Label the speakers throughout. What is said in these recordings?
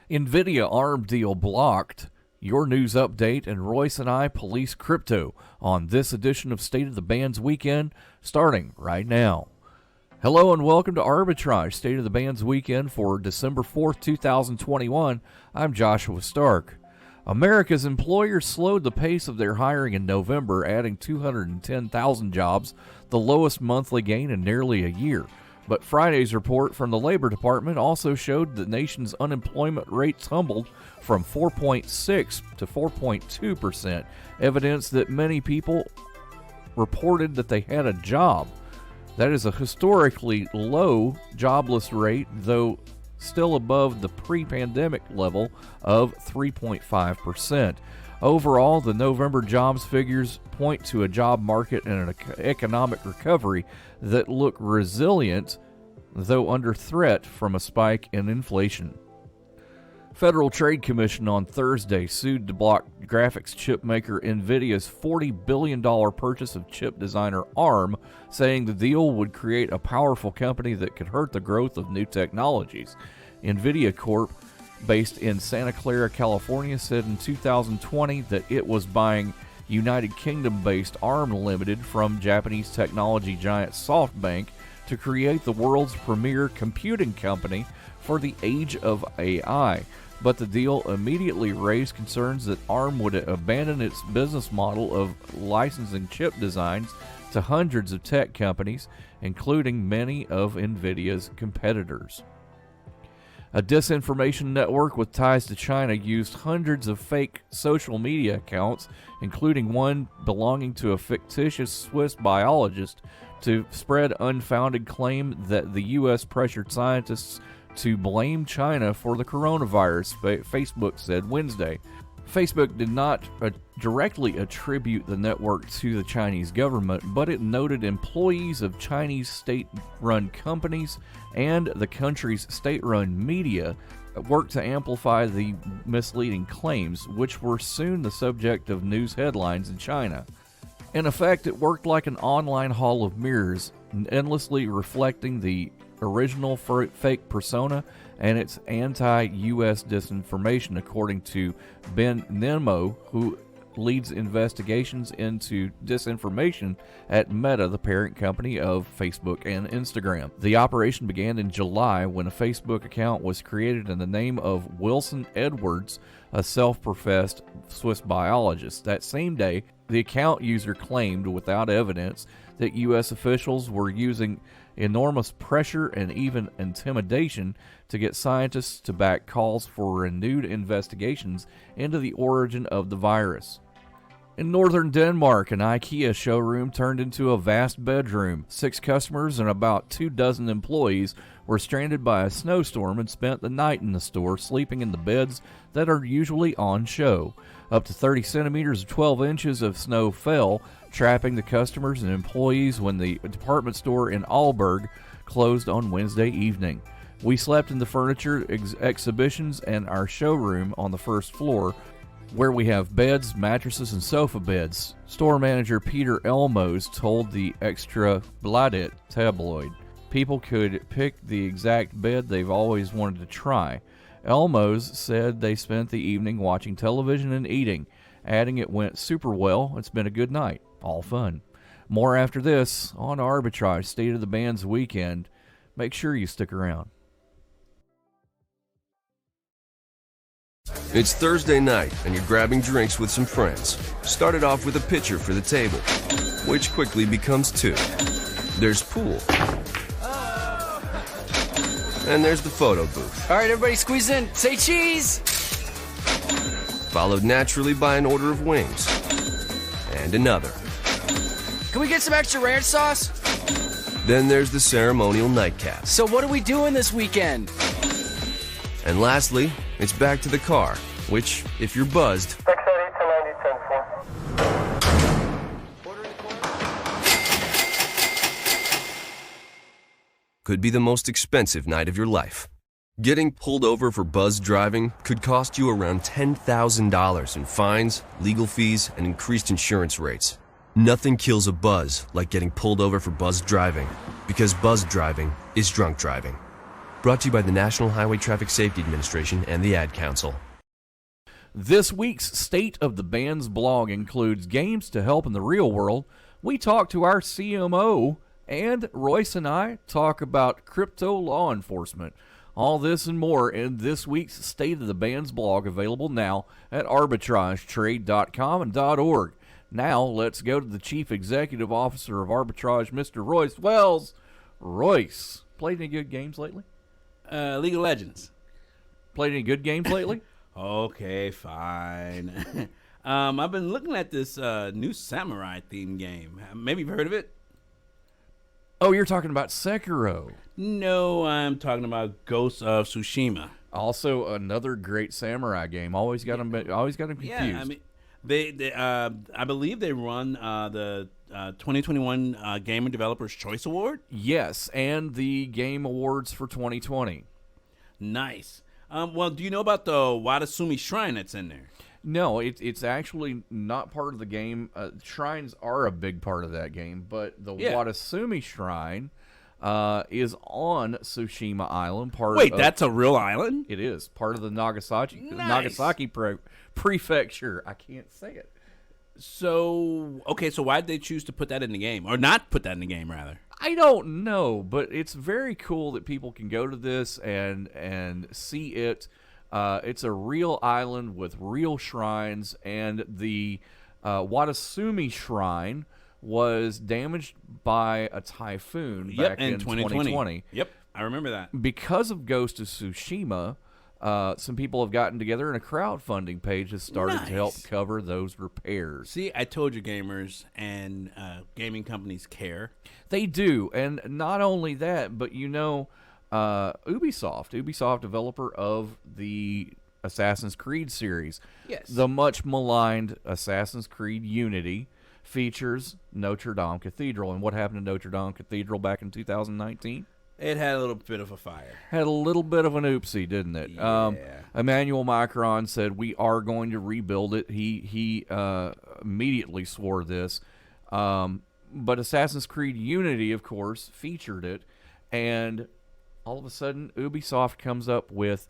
Speaker 1: NVIDIA Arm deal blocked. Your news update and Royce and I police crypto on this edition of State of the Bands Weekend, starting right now. Hello and welcome to Arbitrage, State of the Bands Weekend for December 4th, 2021. I'm Joshua Stark. America's employers slowed the pace of their hiring in November, adding 210,000 jobs, the lowest monthly gain in nearly a year. But Friday's report from the Labor Department also showed the nation's unemployment rate tumbled from 4.6 to 4.2%, evidence that many people reported that they had a job. That is a historically low jobless rate, though still above the pre-pandemic level of 3.5%. Overall, the November jobs figures point to a job market and an economic recovery that look resilient, though under threat from a spike in inflation. Federal Trade Commission on Thursday sued to block graphics chip maker NVIDIA's $40 billion purchase of chip designer Arm, saying the deal would create a powerful company that could hurt the growth of new technologies. NVIDIA Corp., based in Santa Clara, California, said in 2020 that it was buying United Kingdom-based Arm Limited from Japanese technology giant SoftBank to create the world's premier computing company for the age of AI. But the deal immediately raised concerns that Arm would abandon its business model of licensing chip designs to hundreds of tech companies, including many of NVIDIA's competitors. A disinformation network with ties to China used hundreds of fake social media accounts, including one belonging to a fictitious Swiss biologist, to spread unfounded claim that the U.S. pressured scientists to blame China for the coronavirus, Facebook said Wednesday. Facebook did not directly attribute the network to the Chinese government, but it noted employees of Chinese state-run companies and the country's state-run media worked to amplify the misleading claims, which were soon the subject of news headlines in China. In effect, it worked like an online hall of mirrors, endlessly reflecting the original fake persona and its anti-U.S. disinformation, according to Ben Nemo, who leads investigations into disinformation at Meta, the parent company of Facebook and Instagram. The operation began in July when a Facebook account was created in the name of Wilson Edwards, a self-professed Swiss biologist. That same day, the account user claimed, without evidence, that U.S. officials were using enormous pressure and even intimidation to get scientists to back calls for renewed investigations into the origin of the virus. In northern Denmark, an IKEA showroom turned into a vast bedroom. 6 customers and about 24 employees were stranded by a snowstorm and spent the night in the store, sleeping in the beds that are usually on show. Up to 30 centimeters or 12 inches of snow fell, trapping the customers and employees when the department store in Aalborg closed on Wednesday evening. We slept in the furniture exhibitions and our showroom on the first floor, where we have beds, mattresses, and sofa beds, store manager Peter Elmos told the Extra Bladet tabloid. People could pick the exact bed they've always wanted to try. Elmos said they spent the evening watching television and eating, adding it went super well. It's been a good night. All fun. More after this on Arbitrage, State of the Bands Weekend. Make sure you stick around.
Speaker 2: It's Thursday night, and you're grabbing drinks with some friends. Started off with a pitcher for the table, which quickly becomes 2. There's pool. And there's the photo booth.
Speaker 3: All right, everybody squeeze in. Say cheese!
Speaker 2: Followed naturally by an order of wings. And another.
Speaker 3: Can we get some extra ranch sauce?
Speaker 2: Then there's the ceremonial nightcap.
Speaker 3: So what are we doing this weekend?
Speaker 2: And lastly, it's back to the car, which, if you're buzzed, could be the most expensive night of your life. Getting pulled over for buzz driving could cost you around $10,000 in fines, legal fees, and increased insurance rates. Nothing kills a buzz like getting pulled over for buzz driving, because buzz driving is drunk driving. Brought to you by the National Highway Traffic Safety Administration and the Ad Council.
Speaker 1: This week's State of the Bands blog includes games to help in the real world. We talk to our CMO, and Royce and I talk about crypto law enforcement. All this and more in this week's State of the Bands blog, available now at arbitragetrade.com and .org. Now, let's go to the Chief Executive Officer of Arbitrage, Mr. Royce Wells. Royce, played any good games lately?
Speaker 4: League of Legends.
Speaker 1: Played any good games lately?
Speaker 4: Okay, fine. I've been looking at this new samurai themed game. Maybe you've heard of it?
Speaker 1: Oh, you're talking about Sekiro.
Speaker 4: No, I'm talking about Ghost of Tsushima.
Speaker 1: Also, another great samurai game. Always got them confused.
Speaker 4: Yeah, I mean, they I believe they run the 2021 Gamer Developers Choice Award.
Speaker 1: Yes, and the Game Awards for 2020.
Speaker 4: Nice. Well, do you know about the Watasumi Shrine that's in there?
Speaker 1: No, it's actually not part of the game. Shrines are a big part of that game, but the Watasumi Shrine is on Tsushima Island.
Speaker 4: That's a real island?
Speaker 1: It is part of the Nagasaki prefecture. I can't say it.
Speaker 4: So why did they choose to put that in the game, or not put that in the game, rather?
Speaker 1: I don't know, but it's very cool that people can go to this and see it. It's a real island with real shrines, and the Watasumi Shrine was damaged by a typhoon back in 2020.
Speaker 4: Yep, I remember that.
Speaker 1: Because of Ghost of Tsushima, some people have gotten together and a crowdfunding page has started to help cover those repairs.
Speaker 4: See, I told you gamers and gaming companies care.
Speaker 1: They do, and not only that, but Ubisoft, developer of the Assassin's Creed series.
Speaker 4: Yes.
Speaker 1: The much maligned Assassin's Creed Unity features Notre Dame Cathedral. And what happened to Notre Dame Cathedral back in 2019?
Speaker 4: It had a little bit of a fire.
Speaker 1: Had a little bit of an oopsie, didn't it?
Speaker 4: Yeah.
Speaker 1: Emmanuel Macron said, we are going to rebuild it. He immediately swore this. But Assassin's Creed Unity, of course, featured it. And all of a sudden, Ubisoft comes up with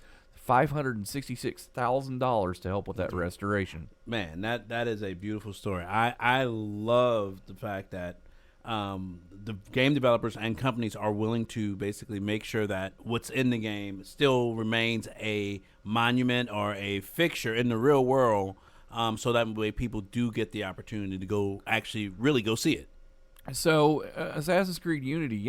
Speaker 1: $566,000 to help with that restoration.
Speaker 4: Man, that is a beautiful story. I love the fact that the game developers and companies are willing to basically make sure that what's in the game still remains a monument or a fixture in the real world, so that way people do get the opportunity to go actually really go see it.
Speaker 1: So Assassin's Creed Unity,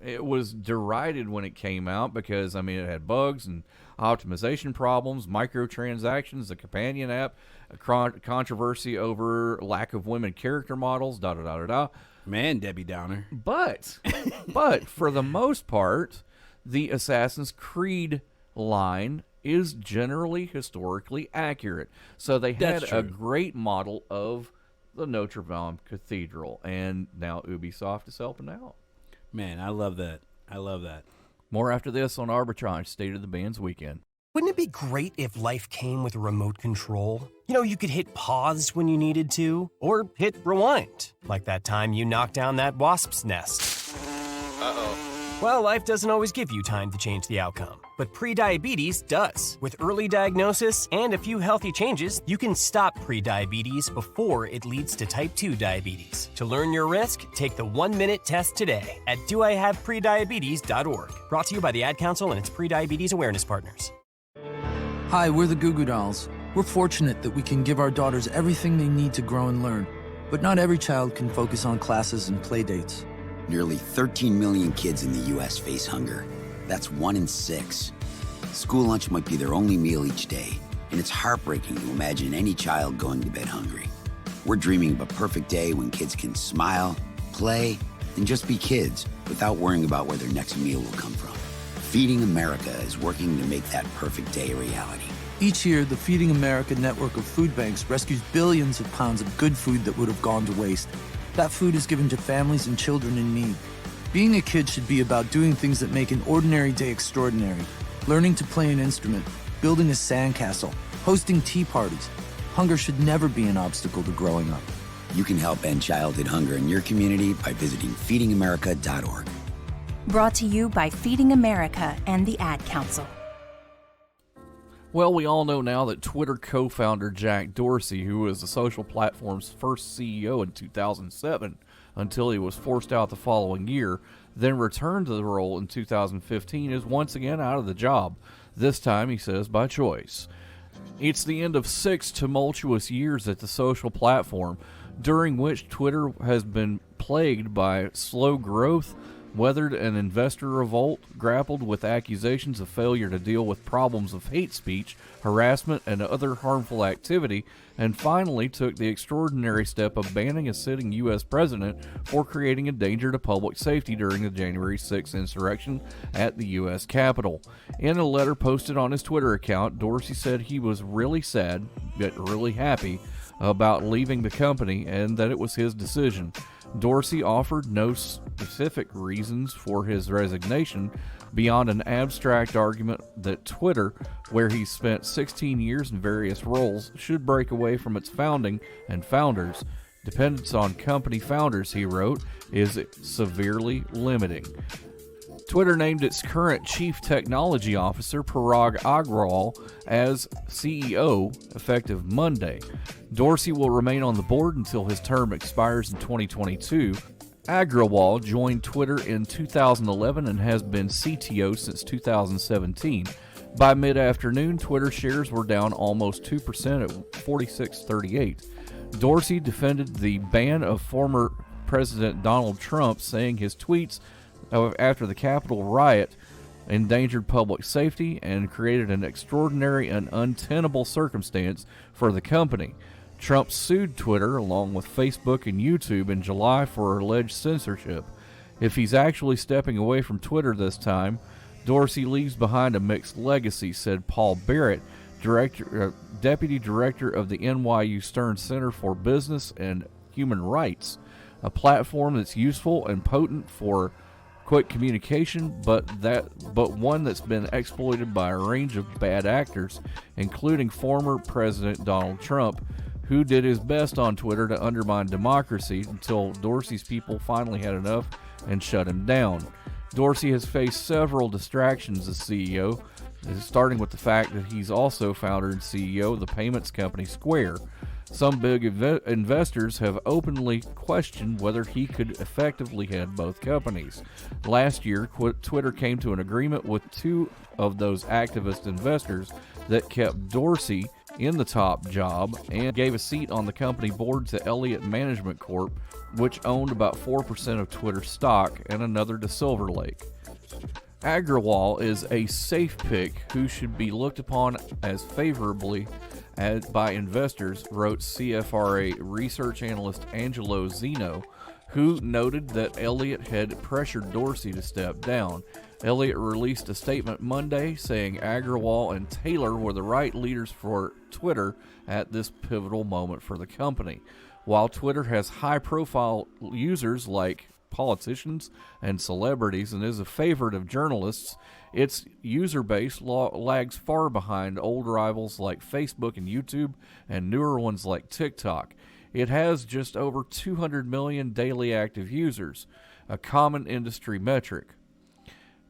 Speaker 1: it was derided when it came out because, it had bugs and optimization problems, microtransactions, the companion app, a controversy over lack of women character models,
Speaker 4: Man, Debbie Downer.
Speaker 1: But for the most part, the Assassin's Creed line is generally historically accurate. So they had a great model of the Notre Dame Cathedral, and now Ubisoft is helping out.
Speaker 4: Man, I love that.
Speaker 1: More after this on Arbitrage State of the Bands Weekend.
Speaker 5: Wouldn't it be great if life came with a remote control? You could hit pause when you needed to, or hit rewind, like that time you knocked down that wasp's nest. Uh-oh. Well, life doesn't always give you time to change the outcome, but prediabetes does. With early diagnosis and a few healthy changes, you can stop prediabetes before it leads to type 2 diabetes. To learn your risk, take the 1-minute test today at doihaveprediabetes.org. Brought to you by the Ad Council and its prediabetes awareness partners.
Speaker 6: Hi, we're the Goo Goo Dolls. We're fortunate that we can give our daughters everything they need to grow and learn. But not every child can focus on classes and play dates.
Speaker 7: Nearly 13 million kids in the U.S. face hunger. That's 1 in 6. School lunch might be their only meal each day, and it's heartbreaking to imagine any child going to bed hungry. We're dreaming of a perfect day when kids can smile, play, and just be kids without worrying about where their next meal will come from. Feeding America is working to make that perfect day a reality.
Speaker 6: Each year, the Feeding America network of food banks rescues billions of pounds of good food that would have gone to waste. That food is given to families and children in need. Being a kid should be about doing things that make an ordinary day extraordinary. Learning to play an instrument, building a sandcastle, hosting tea parties. Hunger should never be an obstacle to growing up.
Speaker 7: You can help end childhood hunger in your community by visiting feedingamerica.org.
Speaker 8: Brought to you by Feeding America and the Ad Council.
Speaker 1: Well, we all know now that Twitter co-founder Jack Dorsey, who was the social platform's first CEO in 2007 until he was forced out the following year, then returned to the role in 2015, is once again out of the job. This time, he says, by choice. It's the end of 6 tumultuous years at the social platform, during which Twitter has been plagued by slow growth, weathered an investor revolt, grappled with accusations of failure to deal with problems of hate speech, harassment, and other harmful activity, and finally took the extraordinary step of banning a sitting U.S. president for creating a danger to public safety during the January 6th insurrection at the U.S. Capitol. In a letter posted on his Twitter account, Dorsey said he was really sad, but really happy about leaving the company and that it was his decision. Dorsey offered no specific reasons for his resignation beyond an abstract argument that Twitter, where he spent 16 years in various roles, should break away from its founding and founders. Dependence on company founders, he wrote, is severely limiting. Twitter named its current chief technology officer, Parag Agrawal, as CEO effective Monday. Dorsey will remain on the board until his term expires in 2022. Agrawal joined Twitter in 2011 and has been CTO since 2017. By mid-afternoon, Twitter shares were down almost 2% at 46.38. Dorsey defended the ban of former President Donald Trump, saying his tweets after the Capitol riot endangered public safety and created an extraordinary and untenable circumstance for the company. Trump sued Twitter along with Facebook and YouTube in July for alleged censorship. If he's actually stepping away from Twitter this time, Dorsey leaves behind a mixed legacy, said Paul Barrett, Deputy Director of the NYU Stern Center for Business and Human Rights, a platform that's useful and potent for quick communication, but one that's been exploited by a range of bad actors, including former President Donald Trump, who did his best on Twitter to undermine democracy until Dorsey's people finally had enough and shut him down. Dorsey has faced several distractions as CEO, starting with the fact that he's also founder and CEO of the payments company Square. Some big investors have openly questioned whether he could effectively head both companies. Last year, Twitter came to an agreement with 2 of those activist investors that kept Dorsey in the top job and gave a seat on the company board to Elliott Management Corp., which owned about 4% of Twitter stock, and another to Silver Lake. Agrawal is a safe pick who should be looked upon as favorably by investors, wrote CFRA research analyst Angelo Zeno, who noted that Elliott had pressured Dorsey to step down. Elliott released a statement Monday saying Agrawal and Taylor were the right leaders for Twitter at this pivotal moment for the company. While Twitter has high-profile users like politicians and celebrities and is a favorite of journalists, its user base lags far behind old rivals like Facebook and YouTube and newer ones like TikTok. It has just over 200 million daily active users, a common industry metric.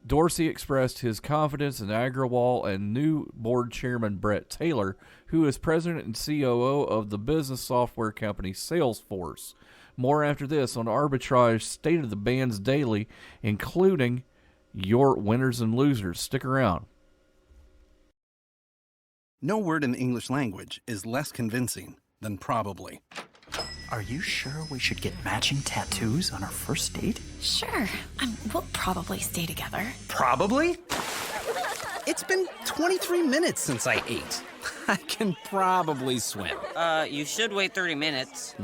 Speaker 1: Dorsey expressed his confidence in Agrawal and new board chairman Brett Taylor, who is president and COO of the business software company Salesforce. More after this on Arbitrage State of the Bands Daily, including your winners and losers. Stick around.
Speaker 9: No word in the English language is less convincing than probably.
Speaker 10: Are you sure we should get matching tattoos on our first date?
Speaker 11: Sure. We'll probably stay together.
Speaker 9: Probably? It's been 23 minutes since I ate. I can probably swim.
Speaker 12: You should wait 30 minutes.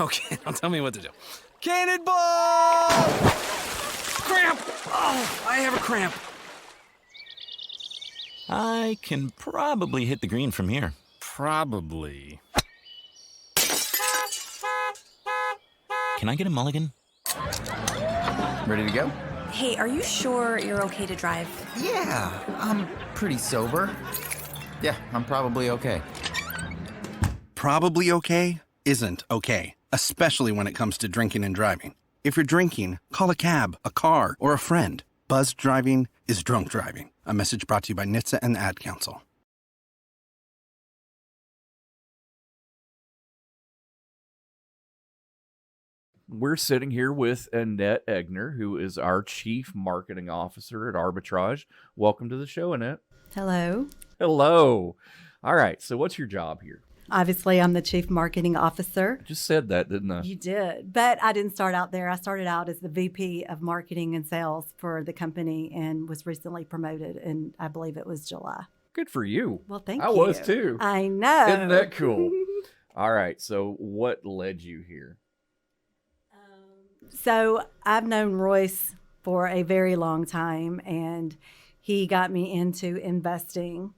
Speaker 9: Okay, now tell me what to do. Cannonball! Cramp! Oh, I have a cramp.
Speaker 13: I can probably hit the green from here.
Speaker 9: Probably.
Speaker 13: Can I get a mulligan?
Speaker 14: Ready to go?
Speaker 11: Hey, are you sure you're okay to drive?
Speaker 14: Yeah, I'm pretty sober. Yeah, I'm probably okay.
Speaker 9: Probably okay isn't okay, especially when it comes to drinking and driving.
Speaker 15: If you're drinking, call a cab, a car, or a friend. Buzzed driving is drunk driving. A message brought to you by NHTSA and the Ad Council.
Speaker 1: We're sitting here with Annette Egner, who is our Chief Marketing Officer at Arbitrage. Welcome to the show, Annette.
Speaker 16: Hello.
Speaker 1: Hello. All right, so what's your job here?
Speaker 16: Obviously, I'm the Chief Marketing Officer.
Speaker 1: I just said that, didn't I?
Speaker 16: You did, but I didn't start out there. I started out as the VP of Marketing and Sales for the company and was recently promoted, and I believe it was July.
Speaker 1: Good for you.
Speaker 16: Well, thank you.
Speaker 1: I was too.
Speaker 16: I know.
Speaker 1: Isn't that cool? All right, so what led you here?
Speaker 16: So I've known Royce for a very long time, and he got me into investing,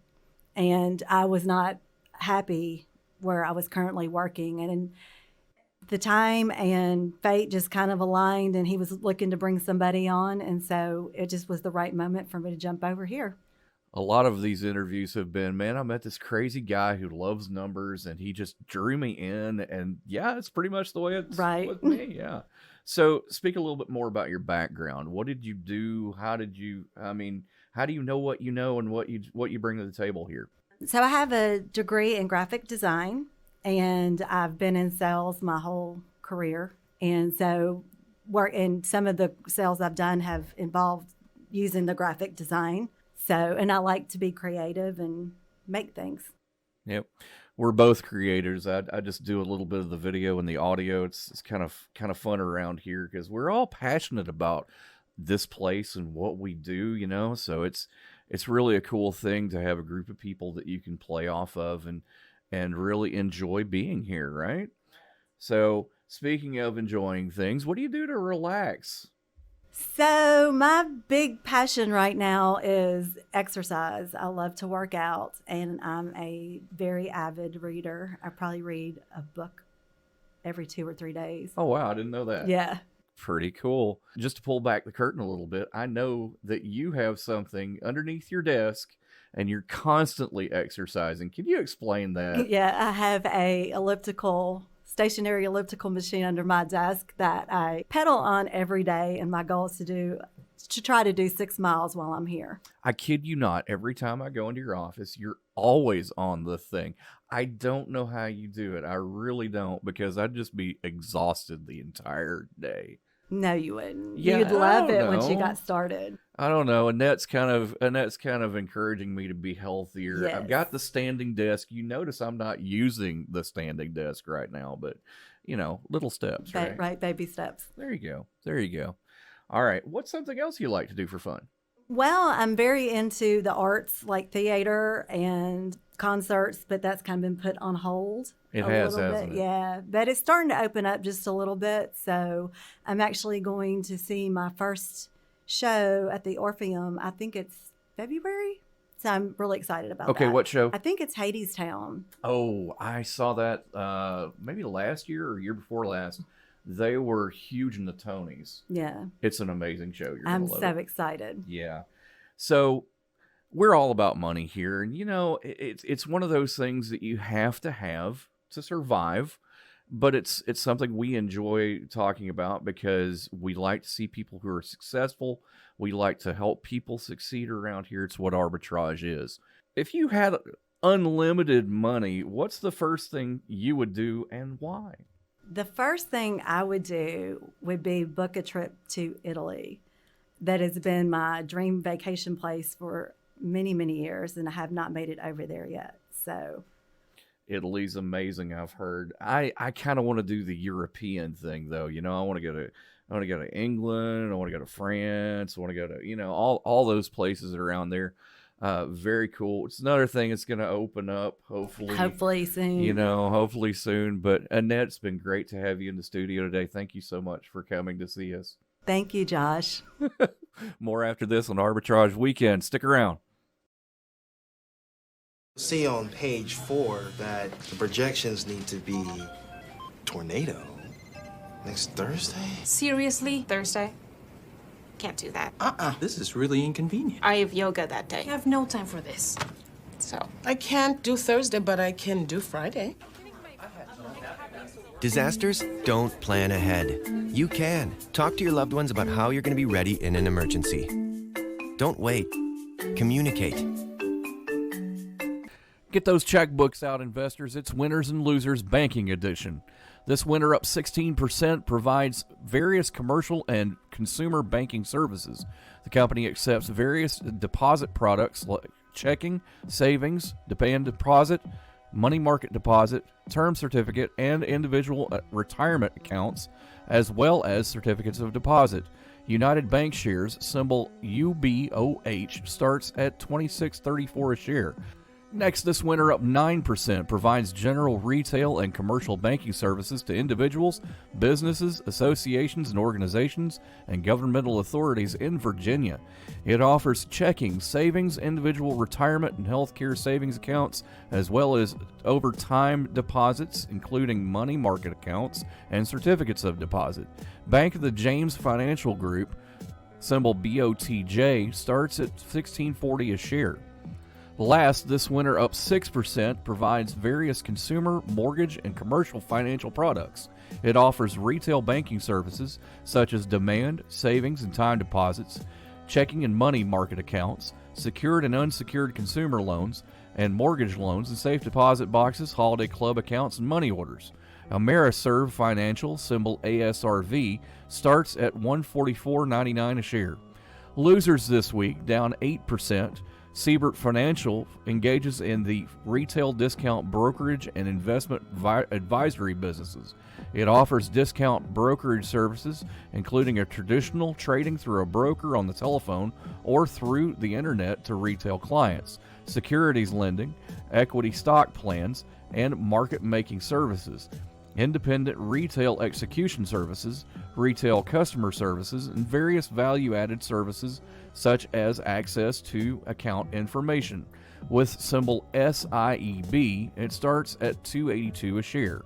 Speaker 16: and I was not happy where I was currently working. And the time and fate just kind of aligned, and he was looking to bring somebody on, and so it just was the right moment for me to jump over here.
Speaker 1: A lot of these interviews have been, man, I met this crazy guy who loves numbers, and he just drew me in, and yeah, it's pretty much the way it's with me, yeah. So speak a little bit more about your background. What did you do? How do you know what you know and what you bring to the table here?
Speaker 16: So I have a degree in graphic design, and I've been in sales my whole career. And so some of the sales I've done have involved using the graphic design. So, and I like to be creative and make things.
Speaker 1: Yep. We're both creators. I just do a little bit of the video and the audio. It's kind of fun around here because we're all passionate about this place and what we do, you know. So it's really a cool thing to have a group of people that you can play off of and really enjoy being here, right? So speaking of enjoying things, what do you do to relax?
Speaker 16: So my big passion right now is exercise. I love to work out, and I'm a very avid reader. I probably read a book every 2 or 3 days.
Speaker 1: Oh, wow. I didn't know that.
Speaker 16: Yeah.
Speaker 1: Pretty cool. Just to pull back the curtain a little bit, I know that you have something underneath your desk and you're constantly exercising. Can you explain that?
Speaker 16: Yeah, I have a stationary elliptical machine under my desk that I pedal on every day, and my goal is to try to do 6 miles while I'm here.
Speaker 1: I kid you not. Every time I go into your office, you're always on the thing. I don't know how you do it. I really don't, because I'd just be exhausted the entire day.
Speaker 16: No, you wouldn't.
Speaker 1: Yeah,
Speaker 16: You'd love it once you got started.
Speaker 1: I don't know. Annette's kind of encouraging me to be healthier.
Speaker 16: Yes.
Speaker 1: I've got the standing desk. You notice I'm not using the standing desk right now, but little steps, right?
Speaker 16: Right, baby steps.
Speaker 1: There you go. All right. What's something else you like to do for fun?
Speaker 16: Well, I'm very into the arts, like theater and concerts, but that's kind of been put on hold.
Speaker 1: It has, hasn't it?
Speaker 16: Yeah, but it's starting to open up just a little bit. So I'm actually going to see my first show at the Orpheum. I think it's February. So I'm really excited about that.
Speaker 1: Okay, what show?
Speaker 16: I think it's Hadestown.
Speaker 1: Oh, I saw that maybe last year or year before last. They were huge in the Tonys.
Speaker 16: Yeah.
Speaker 1: It's an amazing show.
Speaker 16: I'm so excited.
Speaker 1: Yeah. So we're all about money here. And, it's one of those things that you have to survive. But it's something we enjoy talking about because we like to see people who are successful. We like to help people succeed around here. It's what arbitrage is. If you had unlimited money, what's the first thing you would do and why?
Speaker 16: The first thing I would do would be book a trip to Italy. That has been my dream vacation place for many, many years, and I have not made it over there yet. So
Speaker 1: Italy's amazing, I've heard. I kind of want to do the European thing, though. I want to go to England. I want to go to France. I want to go to all those places around there. Very cool. It's another thing that's going to open up, hopefully
Speaker 16: soon.
Speaker 1: Hopefully soon. But Annette, it's been great to have you in the studio today. Thank you so much for coming to see us.
Speaker 16: Thank you, Josh.
Speaker 1: More after this on Arbitrage Weekend. Stick around.
Speaker 17: See on page 4 that the projections need to be tornado next Thursday.
Speaker 18: Seriously? Thursday? Can't do that.
Speaker 17: This is really inconvenient.
Speaker 18: I have yoga that day. I have no time for this. So.
Speaker 19: I can't do Thursday, but I can do Friday.
Speaker 2: Disasters don't plan ahead. You can. Talk to your loved ones about how you're going to be ready in an emergency. Don't wait. Communicate.
Speaker 1: Get those checkbooks out, investors. It's Winners and Losers Banking Edition. This winter, up 16%, provides various commercial and consumer banking services. The company accepts various deposit products like checking, savings, demand deposit, money market deposit, term certificate, and individual retirement accounts, as well as certificates of deposit. United Bank shares, symbol UBOH, starts at $26.34 a share. Next, this winter, up 9%, provides general retail and commercial banking services to individuals, businesses, associations and organizations, and governmental authorities in Virginia. It offers checking, savings, individual retirement and health care savings accounts, as well as overtime deposits, including money market accounts and certificates of deposit. Bank of the James Financial Group, symbol BOTJ, starts at $16.40 a share. Last, this winter, up 6%, provides various consumer, mortgage, and commercial financial products. It offers retail banking services such as demand, savings, and time deposits, checking and money market accounts, secured and unsecured consumer loans, and mortgage loans and safe deposit boxes, holiday club accounts, and money orders. Ameriserve Financial, symbol ASRV, starts at $144.99 a share. Losers this week, down 8%. Siebert Financial engages in the retail discount brokerage and investment advisory businesses. It offers discount brokerage services, including a traditional trading through a broker on the telephone or through the internet to retail clients, securities lending, equity stock plans, and market-making services, independent retail execution services, retail customer services, and various value-added services such as access to account information. With symbol SIEB, it starts at $2.82 a share.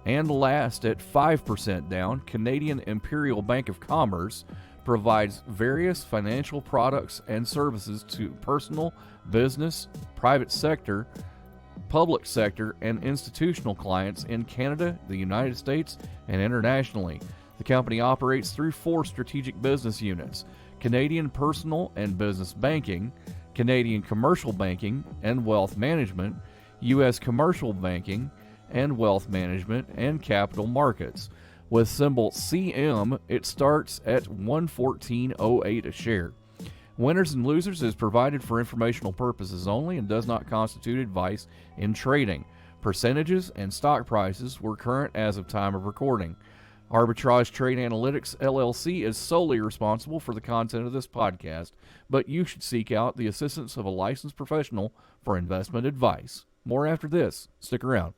Speaker 1: And last, at 5% down, Canadian Imperial Bank of Commerce provides various financial products and services to personal, business, private sector, public sector, and institutional clients in Canada, the United States, and internationally. The company operates through 4 strategic business units: Canadian Personal and Business Banking, Canadian Commercial Banking and Wealth Management, U.S. Commercial Banking and Wealth Management, and Capital Markets. With symbol CM, it starts at $114.08 a share. Winners and Losers is provided for informational purposes only and does not constitute advice in trading. Percentages and stock prices were current as of time of recording. Arbitrage Trade Analytics, LLC is solely responsible for the content of this podcast, but you should seek out the assistance of a licensed professional for investment advice. More after this. Stick around.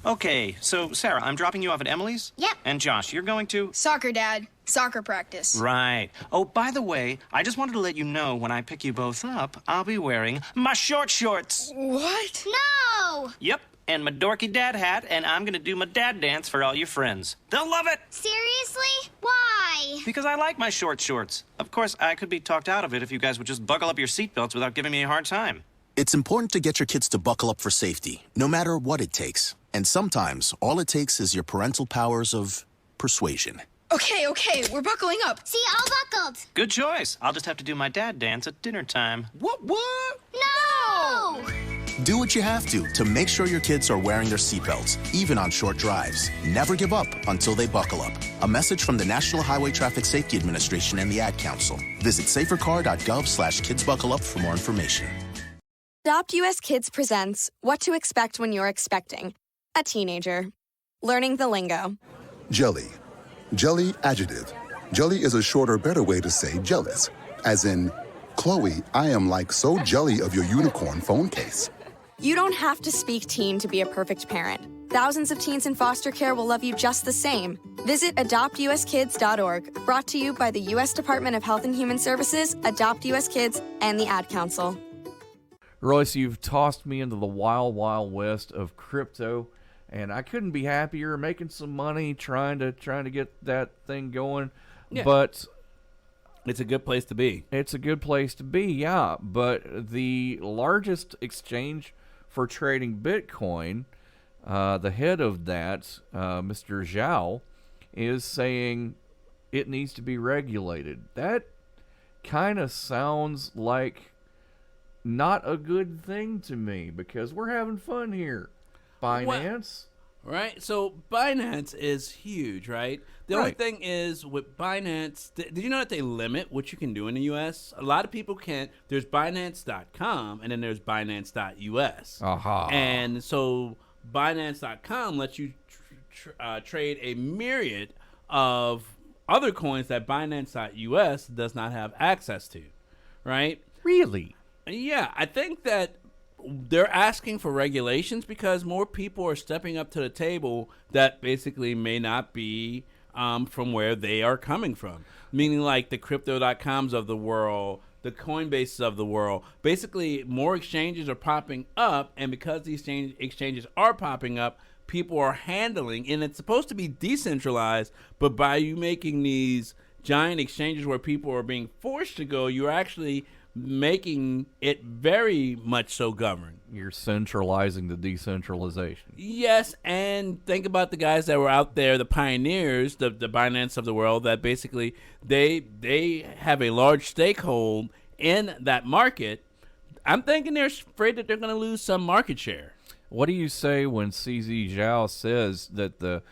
Speaker 19: Okay, so Sarah, I'm dropping you off at Emily's?
Speaker 20: Yep.
Speaker 19: And Josh, you're going to?
Speaker 20: Soccer, Dad. Soccer practice.
Speaker 19: Right. Oh, by the way, I just wanted to let you know when I pick you both up, I'll be wearing my short shorts.
Speaker 20: What?
Speaker 18: No!
Speaker 19: Yep, and my dorky dad hat, and I'm gonna do my dad dance for all your friends. They'll love it!
Speaker 18: Seriously? Why?
Speaker 19: Because I like my short shorts. Of course, I could be talked out of it if you guys would just buckle up your seatbelts without giving me a hard time.
Speaker 21: It's important to get your kids to buckle up for safety, no matter what it takes. And sometimes, all it takes is your parental powers of persuasion.
Speaker 20: Okay, we're buckling up.
Speaker 18: See, all buckled.
Speaker 19: Good choice. I'll just have to do my dad dance at dinner time. What?
Speaker 18: No!
Speaker 21: Do what you have to make sure your kids are wearing their seatbelts, even on short drives. Never give up until they buckle up. A message from the National Highway Traffic Safety Administration and the Ad Council. Visit safercar.gov/kidsbuckleup for more information.
Speaker 22: Adopt US Kids presents What to Expect When You're Expecting a Teenager. Learning the lingo.
Speaker 23: Jelly. Jelly adjective. Jelly is a shorter, better way to say jealous. As in, Chloe, I am like so jelly of your unicorn phone case.
Speaker 22: You don't have to speak teen to be a perfect parent. Thousands of teens in foster care will love you just the same. Visit adoptuskids.org, brought to you by the U.S. Department of Health and Human Services, Adopt US Kids, and the Ad Council.
Speaker 1: Royce, you've tossed me into the wild, wild west of crypto, and I couldn't be happier. Making some money, trying to get that thing going,
Speaker 4: Yeah.
Speaker 1: But
Speaker 4: it's a good place to be.
Speaker 1: It's a good place to be, yeah. But the largest exchange for trading Bitcoin the head of that, Mr. Zhao, is saying it needs to be regulated. That kind of sounds like not a good thing to me, because we're having fun here. Binance.
Speaker 4: Right? So Binance is huge, right? The only thing is with Binance, did you know that they limit what you can do in the U.S.? A lot of people can't. There's Binance.com and then there's Binance.us. And so Binance.com lets you trade a myriad of other coins that Binance.us does not have access to, right?
Speaker 1: Really?
Speaker 4: Yeah, I think that they're asking for regulations because more people are stepping up to the table that basically may not be from where they are coming from. Meaning like the crypto.coms of the world, the Coinbases of the world. Basically, more exchanges are popping up, and because these exchanges are popping up, people are handling, and it's supposed to be decentralized, but by you making these giant exchanges where people are being forced to go, you're actually making it very much so governed.
Speaker 1: You're centralizing the decentralization.
Speaker 4: Yes, and think about the guys that were out there, the pioneers, the Binance of the world, that basically they have a large stakehold in that market. I'm thinking they're afraid that they're going to lose some market share.
Speaker 1: What do you say when CZ Zhao says that the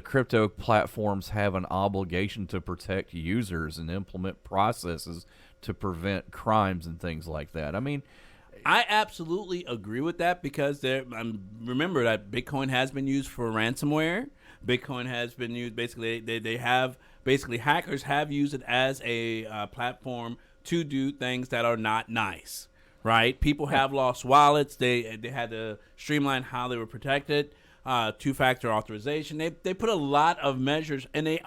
Speaker 1: crypto platforms have an obligation to protect users and implement processes to prevent crimes and things like that? I mean,
Speaker 4: I absolutely agree with that because remember that Bitcoin has been used for ransomware. Bitcoin has been used basically. Basically hackers have used it as a platform to do things that are not nice. Right? People have lost wallets. They had to streamline how they were protected. Two-factor authorization. They put a lot of measures, and they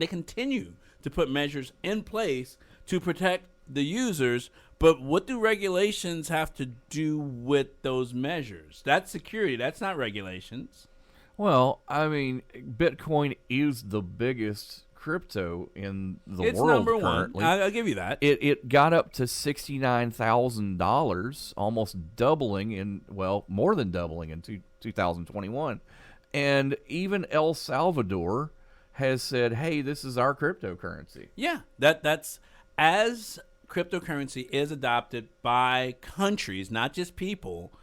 Speaker 4: continue to put measures in place to protect the users. But what do regulations have to do with those measures? That's security. That's not regulations.
Speaker 1: Well, I mean, Bitcoin is the biggest crypto in the
Speaker 4: it's
Speaker 1: world
Speaker 4: number
Speaker 1: currently.
Speaker 4: One. I'll give you that.
Speaker 1: It got up to $69,000, almost doubling more than doubling in 2021. And even El Salvador has said, "Hey, this is our cryptocurrency."
Speaker 4: Yeah, that's as cryptocurrency is adopted by countries, not just people.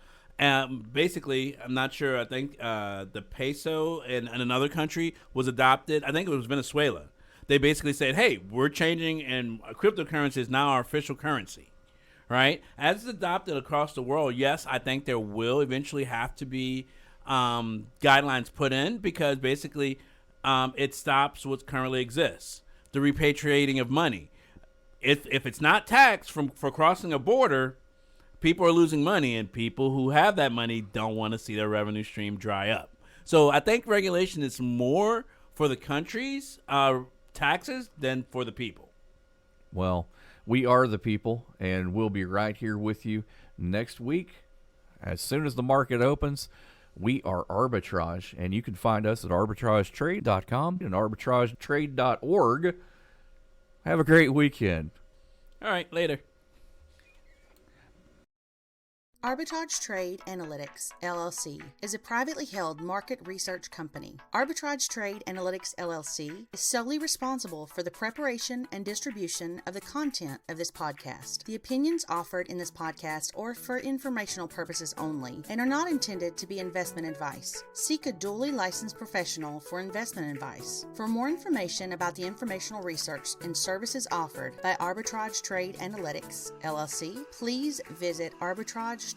Speaker 4: Basically, I'm not sure. I think the peso in another country was adopted. I think it was Venezuela. They basically said, "Hey, we're changing, and cryptocurrency is now our official currency." Right? As it's adopted across the world, yes, I think there will eventually have to be guidelines put in because basically it stops what currently exists, the repatriating of money. If it's not taxed for crossing a border, people are losing money, and people who have that money don't want to see their revenue stream dry up. So I think regulation is more for the country's taxes than for the people.
Speaker 1: Well, we are the people, and we'll be right here with you next week. As soon as the market opens, we are Arbitrage, and you can find us at arbitragetrade.com and arbitragetrade.org. Have a great weekend.
Speaker 4: All right, later.
Speaker 3: Arbitrage Trade Analytics, LLC, is a privately held market research company. Arbitrage Trade Analytics, LLC, is solely responsible for the preparation and distribution of the content of this podcast. The opinions offered in this podcast are for informational purposes only and are not intended to be investment advice. Seek a duly licensed professional for investment advice. For more information about the informational research and services offered by Arbitrage Trade Analytics, LLC, please visit Arbitrage Trade